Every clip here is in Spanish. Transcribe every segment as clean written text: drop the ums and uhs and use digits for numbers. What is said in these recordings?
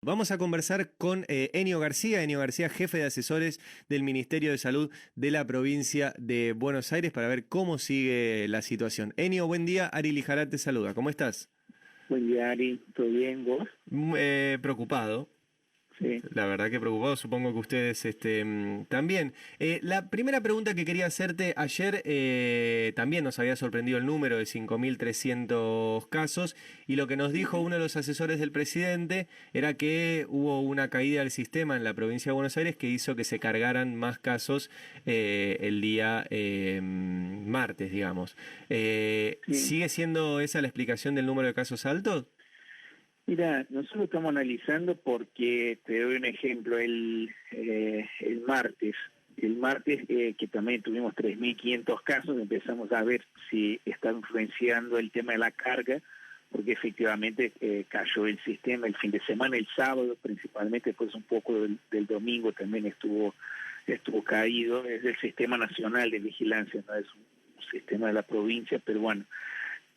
Vamos a conversar con Enio García, jefe de asesores del Ministerio de Salud de la provincia de Buenos Aires, para ver cómo sigue la situación. Enio, buen día. Ari Lijará te saluda. ¿Cómo estás? Buen día, Ari. ¿Todo bien, vos? Preocupado. Sí. La verdad que preocupado, supongo que ustedes también. La primera pregunta que quería hacerte, ayer también nos había sorprendido el número de 5.300 casos, y lo que nos dijo uno de los asesores del presidente era que hubo una caída del sistema en la provincia de Buenos Aires que hizo que se cargaran más casos el día martes, digamos. Sí. ¿Sigue siendo esa la explicación del número de casos altos? Mira, nosotros estamos analizando porque, te doy un ejemplo, el martes que también tuvimos 3.500 casos, empezamos a ver si está influenciando el tema de la carga, porque efectivamente cayó el sistema el fin de semana, el sábado principalmente, pues un poco del domingo también estuvo caído. Es el Sistema Nacional de Vigilancia, no es un sistema de la provincia, pero bueno.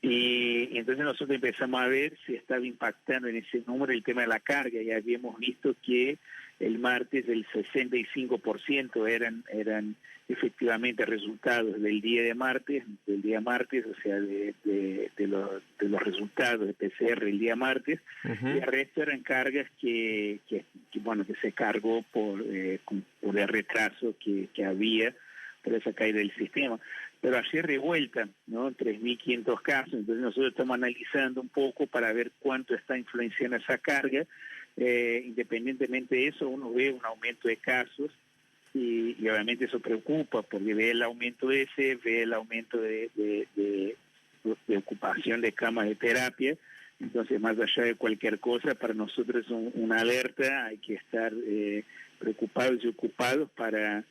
Y entonces nosotros empezamos a ver si estaba impactando en ese número el tema de la carga. Ya habíamos visto que el martes el 65% eran efectivamente resultados del día martes, o sea, de los resultados de PCR el día martes, y el resto eran cargas que se cargó por el retraso que había por esa caída del sistema. Pero ayer revuelta, ¿no? 3.500 casos, entonces nosotros estamos analizando un poco para ver cuánto está influenciando esa carga. Independientemente de eso, uno ve un aumento de casos y obviamente eso preocupa, porque ve el aumento ve el aumento de ocupación de camas de terapia. Entonces, más allá de cualquier cosa, para nosotros es una alerta, hay que estar preocupados y ocupados para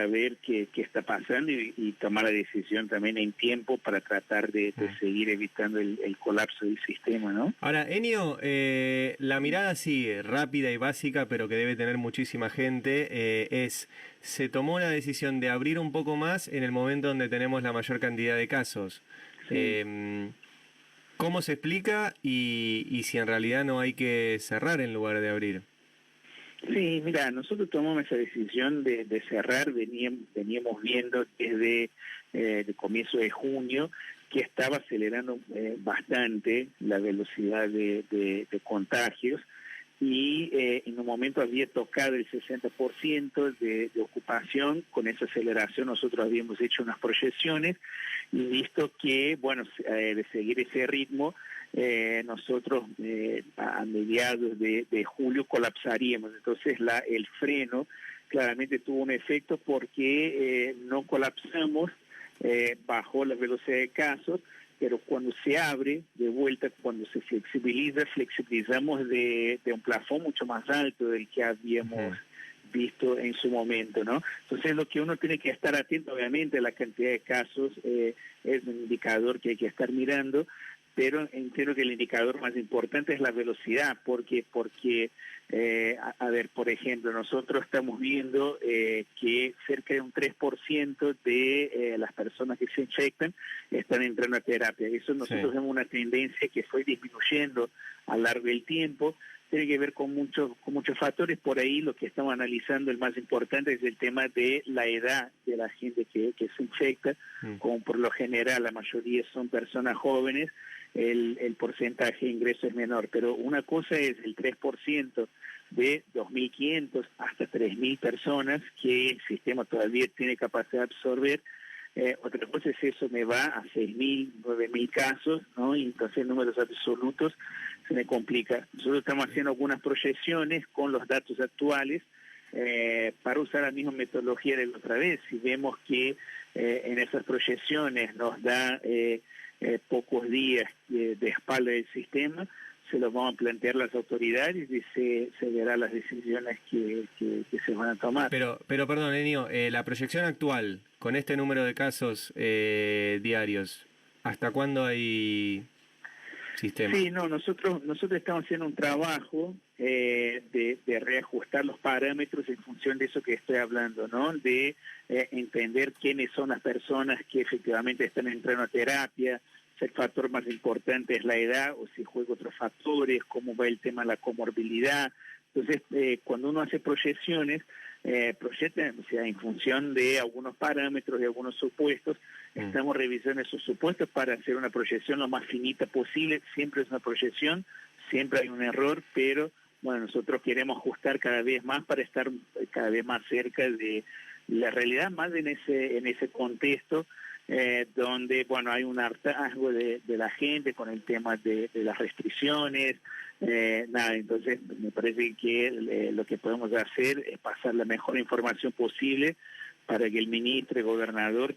ver qué está pasando y tomar la decisión también en tiempo para tratar de seguir evitando el colapso del sistema, ¿no? Ahora, Enio, la mirada sí, rápida y básica, pero que debe tener muchísima gente, se tomó la decisión de abrir un poco más en el momento donde tenemos la mayor cantidad de casos. Sí. ¿Cómo se explica y si en realidad no hay que cerrar en lugar de abrir? Sí, mira, nosotros tomamos esa decisión de cerrar, veníamos viendo desde el comienzo de junio que estaba acelerando bastante la velocidad de contagios y en un momento había tocado el 60% de ocupación. Con esa aceleración nosotros habíamos hecho unas proyecciones y visto que, bueno, de seguir ese ritmo, nosotros a mediados de julio colapsaríamos. Entonces el freno claramente tuvo un efecto porque no colapsamos, bajó la velocidad de casos, pero cuando se abre de vuelta, cuando se flexibilizamos de un plafón mucho más alto del que habíamos visto en su momento, ¿no? Entonces lo que uno tiene que estar atento, obviamente, a la cantidad de casos, es un indicador que hay que estar mirando, pero entiendo que el indicador más importante es la velocidad, porque a ver, por ejemplo, nosotros estamos viendo que cerca de un 3% de las personas que se infectan están entrando a terapia. Eso nosotros vemos una tendencia que fue disminuyendo a lo largo del tiempo. Tiene que ver con muchos factores. Por ahí lo que estamos analizando, el más importante, es el tema de la edad de la gente que se infecta. Como por lo general la mayoría son personas jóvenes, el porcentaje de ingreso es menor. Pero una cosa es el 3% de 2.500 hasta 3.000 personas que el sistema todavía tiene capacidad de absorber. Otra cosa es eso me va a 6.000, 9.000 casos, ¿no? Y entonces en números absolutos se me complica. Nosotros estamos haciendo algunas proyecciones con los datos actuales para usar la misma metodología de la otra vez. Si vemos que en esas proyecciones nos da pocos días de espalda del sistema, se los vamos a plantear las autoridades y se verán las decisiones que se van a tomar. Pero perdón, Enio, la proyección actual, con este número de casos diarios, ¿hasta cuándo hay sistema? Sí, no, nosotros estamos haciendo un trabajo de reajustar los parámetros en función de eso que estoy hablando, ¿no? De entender quiénes son las personas que efectivamente están entrando a terapia, si el factor más importante es la edad o si juega otros factores, cómo va el tema de la comorbilidad. Entonces, cuando uno hace proyecciones, proyecta, o sea, en función de algunos parámetros, de algunos supuestos, estamos revisando esos supuestos para hacer una proyección lo más finita posible. Siempre es una proyección, siempre hay un error, pero bueno, nosotros queremos ajustar cada vez más para estar cada vez más cerca de la realidad, más en ese contexto donde, bueno, hay un hartazgo de la gente con el tema de las restricciones. Entonces me parece que lo que podemos hacer es pasar la mejor información posible para que el ministro y gobernador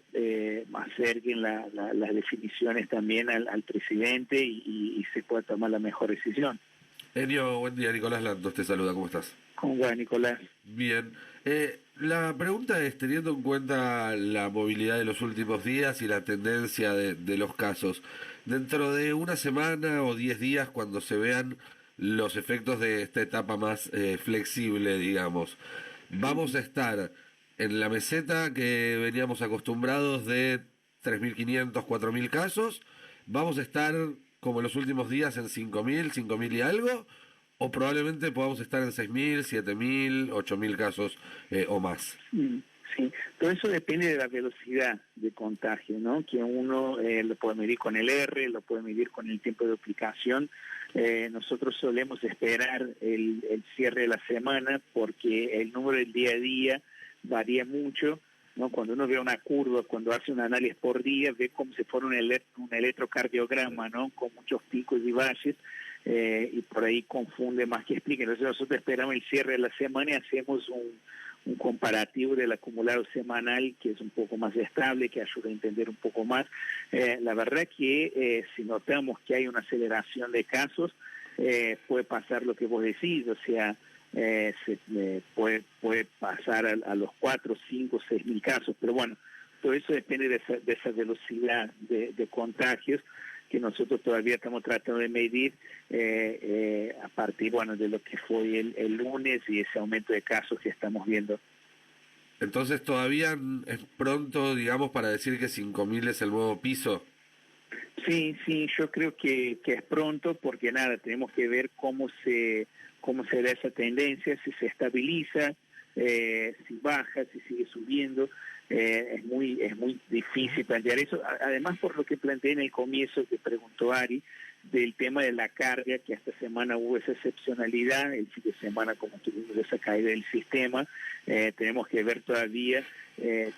acerquen las definiciones también al presidente y se pueda tomar la mejor decisión. Enio, buen día. Nicolás Lantos te saluda, ¿cómo estás? ¿Cómo va, Nicolás? Bien. La pregunta es, teniendo en cuenta la movilidad de los últimos días y la tendencia de los casos, dentro de una semana o 10 días, cuando se vean los efectos de esta etapa más flexible, digamos, ¿vamos a estar en la meseta que veníamos acostumbrados de 3.500, 4.000 casos? ¿Vamos a estar como en los últimos días en 5.000, 5.000 y algo? ¿O probablemente podamos estar en 6.000, 7.000, 8.000 casos o más? Sí, todo eso depende de la velocidad de contagio, ¿no? Que uno lo puede medir con el R, lo puede medir con el tiempo de aplicación. Nosotros solemos esperar el cierre de la semana porque el número del día a día varía mucho, ¿no? Cuando uno ve una curva, cuando hace un análisis por día, ve como si fuera un electrocardiograma, ¿no? Con muchos picos y valles, y por ahí confunde más que explique. Entonces nosotros esperamos el cierre de la semana y hacemos un comparativo del acumulado semanal que es un poco más estable, que ayuda a entender un poco más. La verdad que si notamos que hay una aceleración de casos, puede pasar lo que vos decís, o sea, puede pasar a los 4, 5, 6.000 casos, pero bueno, todo eso depende de esa velocidad de contagios que nosotros todavía estamos tratando de medir a partir, bueno, de lo que fue el lunes y ese aumento de casos que estamos viendo. Entonces todavía es pronto, digamos, para decir que 5.000 es el nuevo piso. Sí, yo creo que es pronto porque nada, tenemos que ver cómo se da esa tendencia, si se estabiliza, si baja, si sigue subiendo. Es muy difícil plantear eso, además por lo que planteé en el comienzo que preguntó Ari, del tema de la carga, que esta semana hubo esa excepcionalidad, el fin de semana como tuvimos esa caída del sistema, tenemos que ver todavía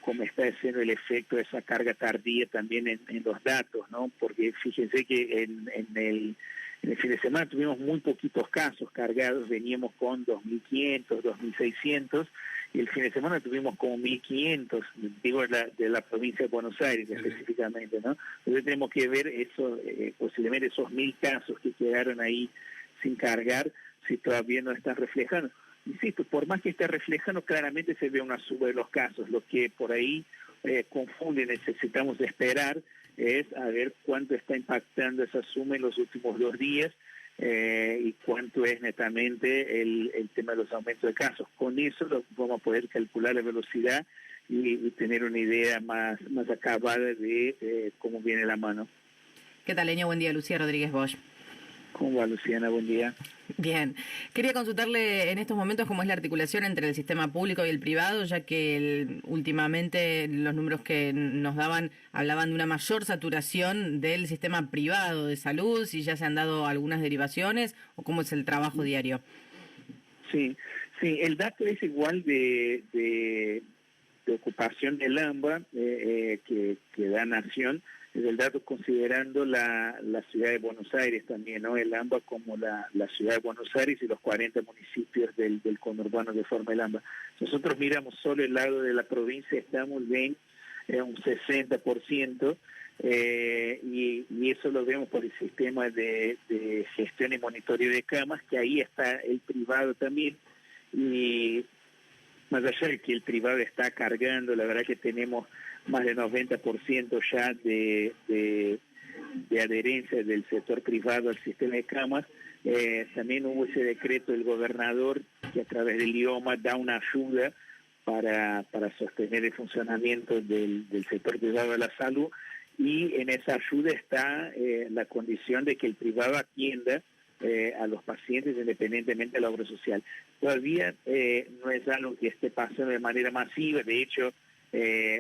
cómo está haciendo el efecto de esa carga tardía también en los datos, ¿no? Porque fíjense que en el fin de semana tuvimos muy poquitos casos cargados, veníamos con 2.500, 2.600, y el fin de semana tuvimos como 1.500, digo, de la provincia de Buenos Aires específicamente, ¿no? Entonces tenemos que ver eso, posiblemente esos 1.000 casos que quedaron ahí sin cargar, si todavía no están reflejando. Insisto, por más que esté reflejando, claramente se ve una suba de los casos. Lo que por ahí confunde, necesitamos esperar, es a ver cuánto está impactando esa suma en los últimos 2 días, y cuánto es netamente el tema de los aumentos de casos. Con eso vamos a poder calcular la velocidad y tener una idea más acabada de cómo viene la mano. ¿Qué tal, Enio? Buen día, Lucía Rodríguez Bosch. ¿Cómo va, Luciana? Buen día. Bien. Quería consultarle en estos momentos cómo es la articulación entre el sistema público y el privado, ya que últimamente los números que nos daban hablaban de una mayor saturación del sistema privado de salud, si ya se han dado algunas derivaciones o cómo es el trabajo diario. Sí, el dato es igual de ocupación del AMBA que da Nación. Es el dato considerando la ciudad de Buenos Aires también, ¿no? El AMBA como la ciudad de Buenos Aires y los 40 municipios del conurbano que forma el AMBA. Nosotros miramos solo el lado de la provincia, estamos en un 60%, y eso lo vemos por el sistema de gestión y monitoreo de camas, que ahí está el privado también, y más allá de que el privado está cargando, la verdad que tenemos más del 90% ya de adherencia del sector privado al sistema de camas. También hubo ese decreto del gobernador que a través del IOMA da una ayuda para sostener el funcionamiento del sector privado de la salud, y en esa ayuda está la condición de que el privado atienda a los pacientes independientemente de la obra social. Todavía no es algo que esté pasando de manera masiva, de hecho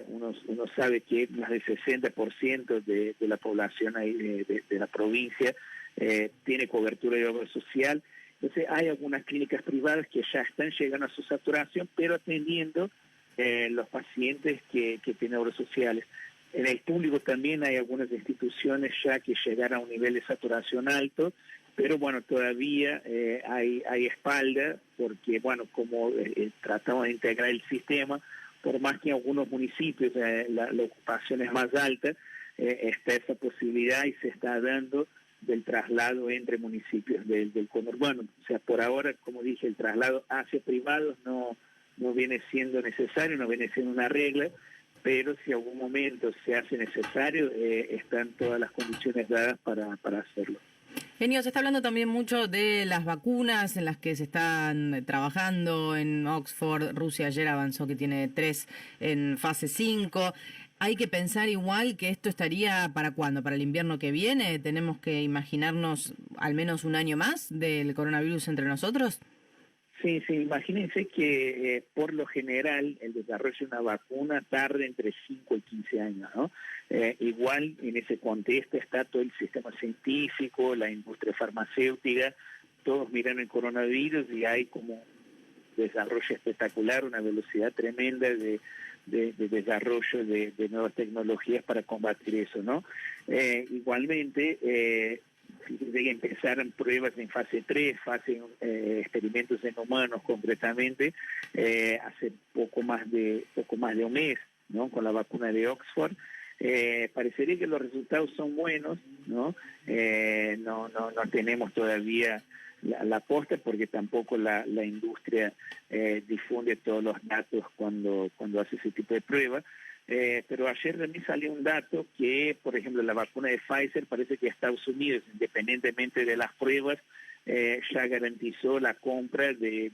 uno sabe que más del 60% de la población ahí, de la provincia tiene cobertura de obra social. Entonces hay algunas clínicas privadas que ya están llegando a su saturación, pero atendiendo los pacientes que tienen obras sociales. En el público también hay algunas instituciones ya que llegaron a un nivel de saturación alto, pero bueno, todavía hay espalda, porque bueno, como tratamos de integrar el sistema, por más que en algunos municipios la ocupación es más alta, está esa posibilidad y se está dando del traslado entre municipios del conurbano. O sea, por ahora, como dije, el traslado hacia privados no viene siendo necesario, no viene siendo una regla, pero si en algún momento se hace necesario, están todas las condiciones dadas para hacerlo. Enio, se está hablando también mucho de las vacunas en las que se están trabajando en Oxford. Rusia ayer avanzó que tiene 3 en fase 5. Hay que pensar igual que esto estaría ¿para cuándo? ¿Para el invierno que viene? ¿Tenemos que imaginarnos al menos un año más del coronavirus entre nosotros? Sí, imagínense que por lo general el desarrollo de una vacuna tarda entre 5 y 15 años, ¿no? Igual en ese contexto está todo el sistema científico, la industria farmacéutica, todos miran el coronavirus y hay como un desarrollo espectacular, una velocidad tremenda de desarrollo de nuevas tecnologías para combatir eso, ¿no? Igualmente, fíjense que empezaron pruebas en fase 3, experimentos en humanos concretamente, hace poco más de un mes, ¿no? Con la vacuna de Oxford. Parecería que los resultados son buenos, ¿no? No tenemos todavía la posta porque tampoco la industria difunde todos los datos cuando hace ese tipo de pruebas. Pero ayer también salió un dato que, por ejemplo, la vacuna de Pfizer parece que Estados Unidos, independientemente de las pruebas, ya garantizó la compra de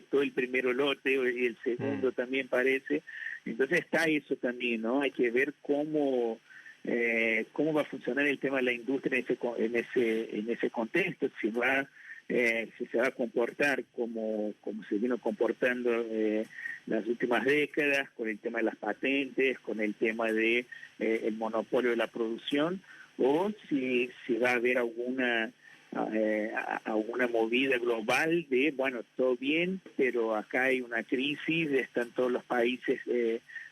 todo el primer lote y el segundo también parece. Entonces está eso también, ¿no? Hay que ver cómo va a funcionar el tema de la industria en ese contexto, si se va a comportar como se vino comportando las últimas décadas, con el tema de las patentes, con el tema de el monopolio de la producción, o si va a haber alguna movida global de, bueno, todo bien, pero acá hay una crisis, están todos los países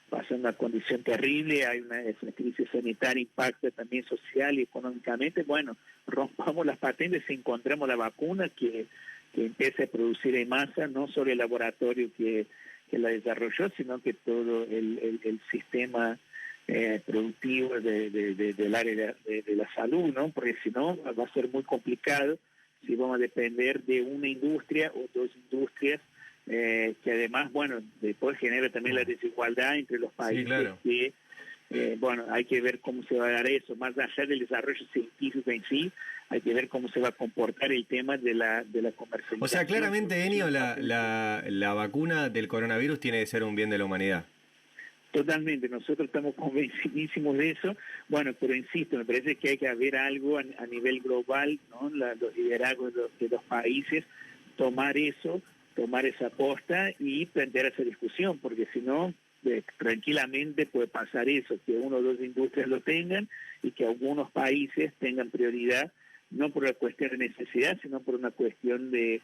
pasando una condición terrible, esa crisis sanitaria impacta también social y económicamente. Bueno, rompamos las patentes y encontramos la vacuna que empiece a producir en masa, no solo el laboratorio que la desarrolló, sino que todo el sistema productivo del área de la salud, ¿no? Porque si no va a ser muy complicado si vamos a depender de una industria o dos industrias, que además, bueno, después genera también la desigualdad entre los países. Sí, claro. Que, bueno, hay que ver cómo se va a dar eso, más allá del desarrollo científico en sí, hay que ver cómo se va a comportar el tema de la comercialización. O sea, claramente, Enio, la vacuna del coronavirus tiene que ser un bien de la humanidad. Totalmente, nosotros estamos convencidísimos de eso. Bueno, pero insisto, me parece que hay que haber algo a nivel global, ¿no? Los liderazgos de los países, tomar esa aposta y plantear esa discusión, porque si no, tranquilamente puede pasar eso, que uno o dos industrias lo tengan y que algunos países tengan prioridad, no por una cuestión de necesidad, sino por una cuestión de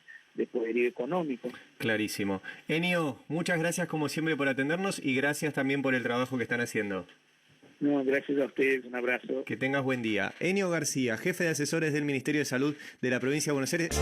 poderío económico. Clarísimo. Enio, muchas gracias como siempre por atendernos y gracias también por el trabajo que están haciendo. No, gracias a ustedes, un abrazo. Que tengas buen día. Enio García, jefe de asesores del Ministerio de Salud de la provincia de Buenos Aires.